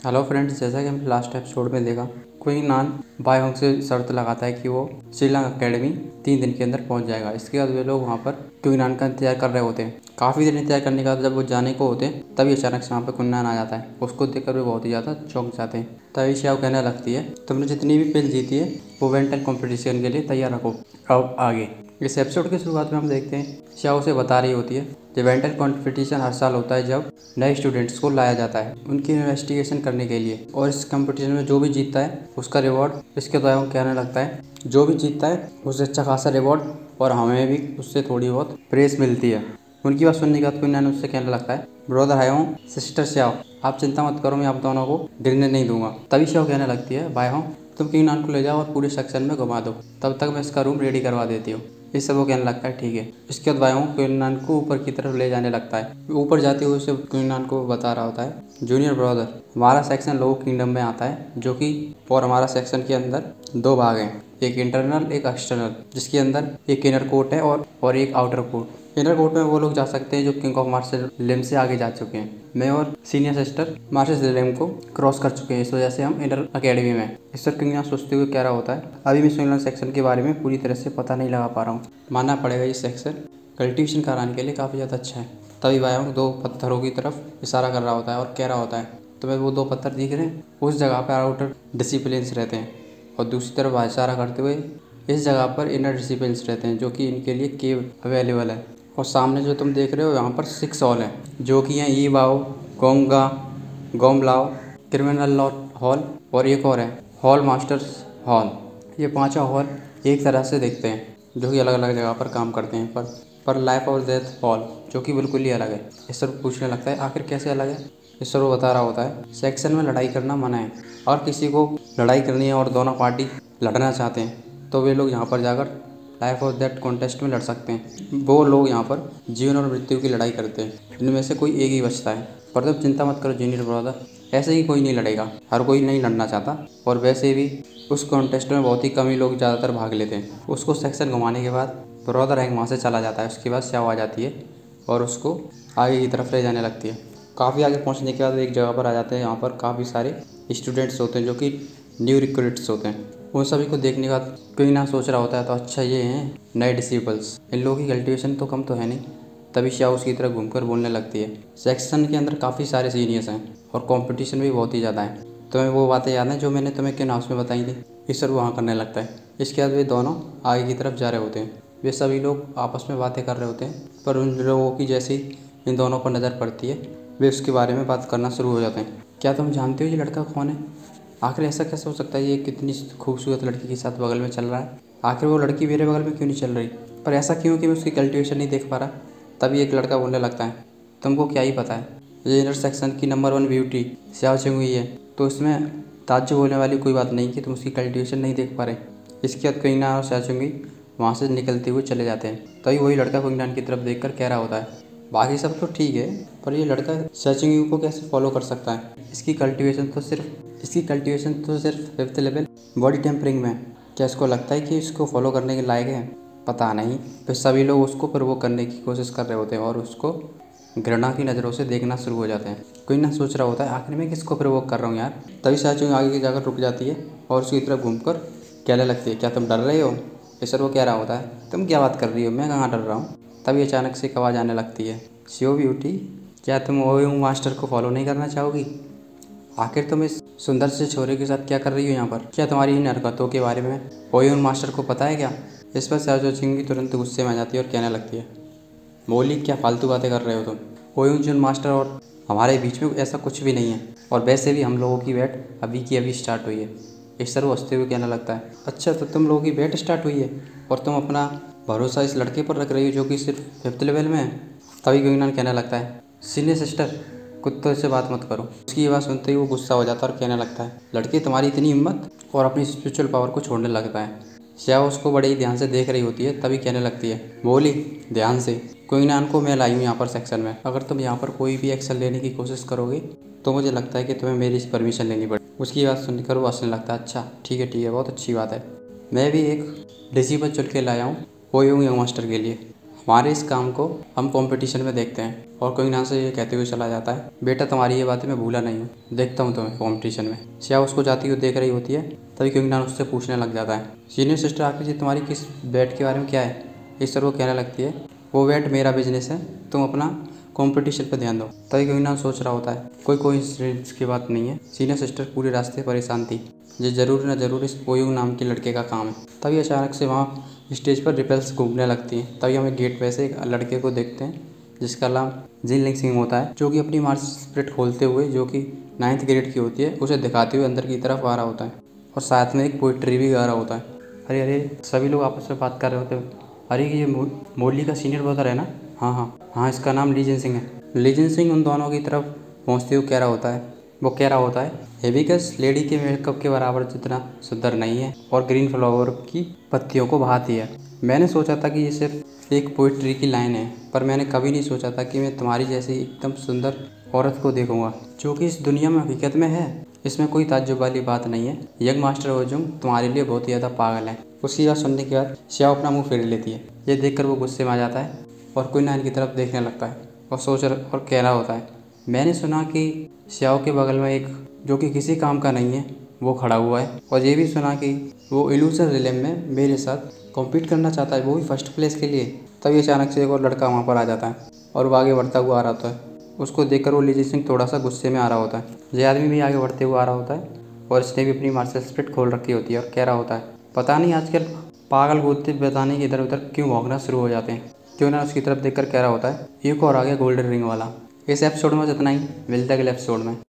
Hello friends, जैसा कि हमने लास्ट एपिसोड में देखा, क्विंग नान बायोंग से शर्त लगाता है कि वो श्रीलंका अकेडमी 3 दिन के अंदर पहुंच जाएगा। इसके बाद वे लोग वहां पर क्विंग नान का इंतजार कर रहे होते हैं। काफ़ी देर इंतजार करने के बाद जब वो जाने को होते हैं तभी अचानक से वहाँ पर क्विंग नान आ जाता है। उसको देखकर वे बहुत ही ज़्यादा चौंक जाते हैं। तभी श्याओ कहने लगती है, तुमने जितनी भी पिल जीती है वो वेंटल कॉम्पिटिशन के लिए तैयार रखो। अब आगे इस एपिसोड की शुरुआत में हम देखते हैं श्याओ से बता रही होती है कि वेंटल कॉम्पिटिशन हर साल होता है जब नए स्टूडेंट्स को लाया जाता है उनकी इन्वेस्टिगेशन करने के लिए, और इस कंपटीशन में जो भी जीतता है उसका रिवॉर्ड। इसके द्वारा वो कहने लगता है जो भी जीतता है उससे अच्छा खासा रिवॉर्ड और हमें भी उससे थोड़ी बहुत प्रेस मिलती है। उनकी बात सुनने के बाद क्विंग नान उससे कहने लगता है, ब्रदर हायोंग, सिस्टर श्याओ, आप चिंता मत करो, मैं आप दोनों को गिरने नहीं दूंगा। तभी श्याओ कहने लगती है, बायोंग, तुम क्विंग नान को ले जाओ और पूरे सेक्शन में घुमा दो, तब तक मैं इसका रूम रेडी करवा देती हूँ। इस सब वो कहने लगता है ठीक है। इसके बाद बायोंग क्विंग नान को ऊपर की तरफ ले जाने लगता है। ऊपर जाते हुए उसे क्विंग नान को बता रहा होता है, जूनियर ब्रदर, हमारा सेक्शन लोगो किंगडम में आता है जो कि और हमारा सेक्शन के अंदर 2 भाग हैं, एक इंटरनल एक एक्सटर्नल, जिसके अंदर एक इनर कोर्ट है और एक आउटर कोर्ट। इनर कोर्ट में वो लोग जा सकते हैं जो किंग ऑफ मार्शल लिम से आगे जा चुके हैं। मैं और सीनियर सिस्टर मार्शल लिम को क्रॉस कर चुके हैं, इस वजह से हम इनर अकेडमी में। इस पर क्विंग नान सोचते हुए कह रहा होता है, अभी मैं स्विंगलैंड सेक्शन के बारे में पूरी तरह से पता नहीं लगा पा रहा हूँ, मानना पड़ेगा ये सेक्शन कल्टीवेशन कराने के लिए काफ़ी ज़्यादा अच्छा है। तभी बायोंग 2 पत्थरों की तरफ इशारा कर रहा होता है और कह रहा होता है, तुम्हें वो 2 पत्थर दिख रहे हैं, उस जगह पर आउटर डिसिप्लिन्स रहते हैं, और दूसरी तरफ इशारा करते हुए इस जगह पर इनर डिसिप्लिन्स रहते हैं जो कि इनके लिए केव अवेलेबल है। और सामने जो तुम देख रहे हो यहाँ पर 6 हॉल हैं जो कि हैं ई बाओ, गोंगा, गोमलाओ, क्रिमिनल लॉ हॉल और एक और है हॉल मास्टर्स हॉल। ये 5 हॉल एक तरह से दिखते हैं जो कि अलग अलग जगह पर काम करते हैं, पर लाइफ और डेथ हॉल जो कि बिल्कुल ही अलग है। इस पर पूछने लगता है आखिर कैसे अलग है। इस पर वो बता रहा होता है, सेक्शन में लड़ाई करना मना है, और किसी को लड़ाई करनी है और दोनों पार्टी लड़ना चाहते हैं तो वे लोग यहाँ पर जाकर लाइफ और डेथ कॉन्टेस्ट में लड़ सकते हैं। वो लोग यहाँ पर जीवन और मृत्यु की लड़ाई करते हैं, इनमें से कोई एक ही बचता है। पर तुम चिंता मत करो जूनियर ब्रदर, ऐसे ही कोई नहीं लड़ेगा, हर कोई नहीं लड़ना चाहता, और वैसे भी उस कॉन्टेस्ट में बहुत ही कम ही लोग ज़्यादातर भाग लेते हैं। उसको सेक्शन घुमाने के बाद ब्रदर रैंक वहाँ से चला जाता है। उसके बाद श्याओ आ जाती है और उसको आगे की तरफ ले जाने लगती है। काफ़ी आगे पहुँचने के बाद एक जगह पर आ जाते हैं, यहाँ पर काफ़ी सारे स्टूडेंट्स होते हैं जो कि न्यू रिक्रूट्स होते हैं। उन सभी को देखने का क्विंग नान सोच रहा होता है, तो अच्छा ये हैं नए डिसिपल्स, इन लोगों की कल्टीवेशन तो कम तो है नहीं। तभी श्याओ उसकी तरफ घूमकर बोलने लगती है, सेक्शन के अंदर काफ़ी सारे सीनियर्स हैं और कंपटीशन भी बहुत ही ज़्यादा है, तुम्हें वो बातें याद हैं जो मैंने तुम्हें किन हाउस में बताई थी। इस पर वहाँ करने लगता है। इसके बाद वे दोनों आगे की तरफ जा रहे होते हैं। वे सभी लोग आपस में बातें कर रहे होते हैं, पर उन लोगों की जैसे ही इन दोनों पर नज़र पड़ती है वे उसके बारे में बात करना शुरू हो जाते हैं। क्या तुम जानते हो ये लड़का कौन है? आखिर ऐसा कैसे हो सकता है, ये कितनी खूबसूरत लड़की के साथ बगल में चल रहा है? आखिर वो लड़की मेरे बगल में क्यों नहीं चल रही? पर ऐसा क्यों कि मैं उसकी कल्टीवेशन नहीं देख पा रहा? तभी एक लड़का बोलने लगता है, तुमको क्या ही पता है, ये इनर सेक्शन की नंबर 1 ब्यूटी श्याओ चेंगुई है, तो इसमें ताज्जुब होने वाली कोई बात नहीं कि तुम उसकी कल्टीवेशन नहीं देख पा रहे। इसके बाद क्विंग नान और श्याओ चेंगुई वहाँ से निकलते हुए चले जाते हैं। तभी वही लड़का क्विंग नान की तरफ देखकर कह रहा होता है, बाकी सब तो ठीक है, पर ये लड़का श्याओ चेंगुई को कैसे फॉलो कर सकता है? इसकी कल्टीवेशन तो सिर्फ 5th लेवल बॉडी टेम्परिंग में। क्या इसको लगता है कि इसको फॉलो करने के लायक है? पता नहीं। फिर सभी लोग उसको प्रवोक करने की कोशिश कर रहे होते हैं और उसको घृणा की नज़रों से देखना शुरू हो जाते हैं। कोई ना सोच रहा होता है, आखिर में किसको प्रवोक कर रहा हूँ यार। तभी साचू आगे जाकर रुक जाती है और उसकी तरफ घूमकर कहने लगती है, क्या तुम डर रहे हो? सर वो कह रहा होता है, तुम क्या बात कर रही हो, मैं कहाँ डर रहा हूँ। तभी अचानक से एक आवाज़ आने लगती है, शिव ब्यूटी, क्या तुम ओयोंग मास्टर को फॉलो नहीं करना चाहोगी? आखिर तुम इस सुंदर से छोरे के साथ क्या कर रही हो यहाँ पर? क्या तुम्हारी इन हरकतों के बारे में ओयोंग मास्टर को पता है क्या? इस पर श्याओ चेंगुई तुरंत गुस्से में आ जाती है और कहने लगती है, मोली, क्या फालतू बातें कर रहे हो तुम? ओयोंग जुन मास्टर और हमारे बीच में ऐसा कुछ भी नहीं है, और वैसे भी हम लोगों की बैट अभी की अभी स्टार्ट हुई है। इस तरह हंसते हुए कहने लगता है, अच्छा तो तुम लोगों की बैट स्टार्ट हुई है और तुम अपना भरोसा इस लड़के पर रख रही हो जो कि सिर्फ 5th लेवल में है? तभी क्विंग नान कहने लगता है, सीनियर सिस्टर, कुत्तों से बात मत करो। उसकी ये बात सुनते ही वो गुस्सा हो जाता है और कहने लगता है, लड़की तुम्हारी इतनी हिम्मत, और अपनी स्पिरिचुअल पावर को छोड़ने लगता है। श्याओ उसको बड़े ही ध्यान से देख रही होती है। तभी कहने लगती है, बोली, ध्यान से, क्विंग नान को मैं लाई हूँ यहाँ पर सेक्शन में, अगर तुम यहाँ पर कोई भी एक्शन लेने की कोशिश करोगे तो मुझे लगता है कि तुम्हें मेरी परमिशन लेनी पड़ेगी। उसकी बात सुनकर वो हंसने लगता है, अच्छा ठीक है, बहुत अच्छी बात है, मैं भी एक डिसिपल चुन के लाया हूँ ओयोंग मास्टर के लिए, हमारे इस काम को हम कंपटीशन में देखते हैं और क्विंगनान से ये कहते हुए चला जाता है, बेटा तुम्हारी ये बातें मैं भूला नहीं हूँ, देखता हूँ तुम्हें कंपटीशन में। श्या उसको जाती हुई देख रही होती है, तभी क्विंगनान उससे पूछने लग जाता है, सीनियर सिस्टर आखिर जी तुम्हारी किस बैट के बारे में क्या है। इस तरह वो कहने लगती है, वो बैट मेरा बिजनेस है, तुम अपना कंपटीशन पर ध्यान दो। तभी क्विंगनान सोच रहा होता है कोई कोइंसिडेंस की बात नहीं है, सीनियर सिस्टर पूरे रास्ते परेशान थी, ये जरूर न जरूर इस ओयुंग नाम के लड़के का काम है। तभी अचानक से वहाँ स्टेज पर रिपल्स घूमने लगती हैं। तभी हमें गेट पे से एक लड़के को देखते हैं जिसका नाम जिनलिंग सिंह होता है, जो कि अपनी मार्शल स्पिरिट खोलते हुए, जो कि 9th ग्रेड की होती है, उसे दिखाते हुए अंदर की तरफ आ रहा होता है और साथ में एक पोइट्री भी गा रहा होता है। अरे अरे, सभी लोग आपस में बात कर रहे होते हैं, अरे ये मोरली का सीनियर ब्रदर है ना। हाँ, इसका नाम लीजन सिंह है। लीजन सिंह उन दोनों की तरफ पहुँचते हुए कह रहा होता है हेबिकस लेडी के मेकअप के बराबर जितना सुंदर नहीं है और ग्रीन फ्लावर की पत्तियों को बहाती है। मैंने सोचा था कि ये सिर्फ एक पोइट्री की लाइन है, पर मैंने कभी नहीं सोचा था कि मैं तुम्हारी जैसी एकदम सुंदर औरत को देखूंगा, जो कि इस दुनिया में हकीकत में है। इसमें कोई ताज्जुब वाली बात नहीं है, यंग मास्टर ओजुंग तुम्हारे लिए बहुत ही ज़्यादा पागल है। उसकी बात सुनने के बाद श्याओ अपना मुंह फेर लेती है। ये देखकर वो गुस्से में आ जाता है और क्विंगनान की तरफ देखने लगता है और कह रहा होता है, मैंने सुना कि श्याओ के बगल में एक जो कि किसी काम का नहीं है वो खड़ा हुआ है, और ये भी सुना कि वो इल्यूजन रिले में मेरे साथ कॉम्पीट करना चाहता है, वो भी फर्स्ट प्लेस के लिए। तभी अचानक से एक और लड़का वहाँ पर आ जाता है और वो आगे बढ़ता हुआ आ रहा होता है। उसको देखकर वो लीजन सिंह थोड़ा सा गुस्से में आ रहा होता है। ये आदमी भी आगे बढ़ते हुए आ रहा होता है और इसने भी अपनी मार्शल स्पिरिट खोल रखी होती है और कह रहा होता है, पता नहीं आजकल पागल होते बताने की इधर उधर क्यों भौंकना शुरू हो जाते हैं। क्यों ना उसकी तरफ देखकर कह रहा होता है, एक और आ गया गोल्डन रिंग वाला। इस एपिसोड में जितना ही, मिलता है अगले एपिसोड में।